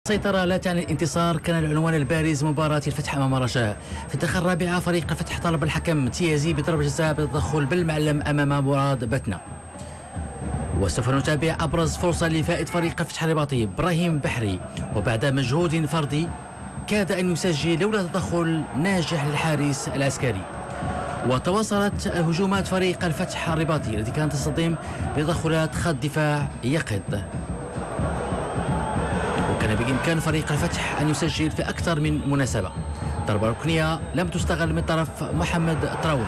السيطرة لا تعني الانتصار كان العنوان البارز مباراة الفتح أمام رجاء. في الدقيقة الرابعة فريق الفتح طالب الحكم تيازي بضربة جزاء بالتدخل بالمعلم أمام مراد بتنا. وسوف نتابع أبرز فرصة لفائد فريق الفتح الرباطي إبراهيم بحري، وبعد مجهود فردي كاد أن يسجل لولا تدخل ناجح للحارس العسكري. وتواصلت هجومات فريق الفتح الرباطي التي كانت تصطدم بتدخلات خط دفاع يقظ، وكان بإمكان فريق الفتح أن يسجل في أكثر من مناسبة. ضربة ركنية لم تستغل من طرف محمد تراوري.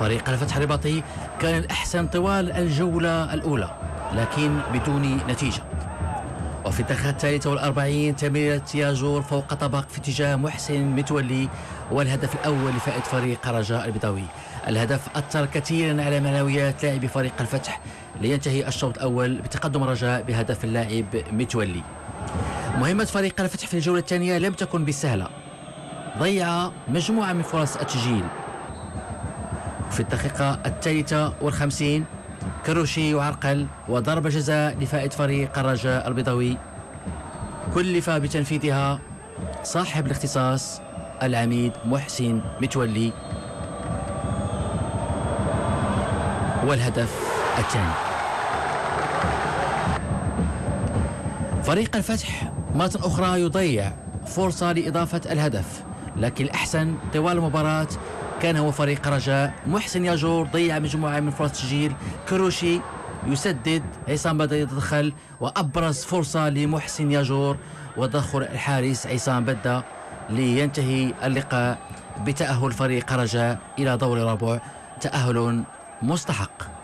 فريق الفتح الرباطي كان الأحسن طوال الجولة الأولى لكن بدون نتيجة. وفي الدقيقة 43 تمريرة ياجور فوق طبق في اتجاه محسن متولي، والهدف الأول لفائد فريق رجاء البيضاوي. الهدف أثر كثيرا على معنويات لاعبي فريق الفتح لينتهي الشوط الأول بتقدم رجاء بهدف اللاعب متولي. مهمة فريق الفتح في الجولة الثانية لم تكن بالسهلة، ضيع مجموعة من فرص التسجيل. في الدقيقة 53 كروشي وعرقل وضربة جزاء لفائد فريق الرجاء البيضاوي كلف بتنفيذها صاحب الاختصاص العميد محسن متولي، والهدف الثاني. فريق الفتح مرة أخرى يضيع فرصة لإضافة الهدف، لكن الأحسن طوال المباراة كان هو فريق رجاء. محسن ياجور ضيع مجموعة من فرص تسجيل، كروشي يسدد، عصام بدر يتدخل، وأبرز فرصة لمحسن ياجور ودخل الحارس عصام بدر لينتهي اللقاء بتأهل فريق رجاء إلى دور ربع، تأهل مستحق.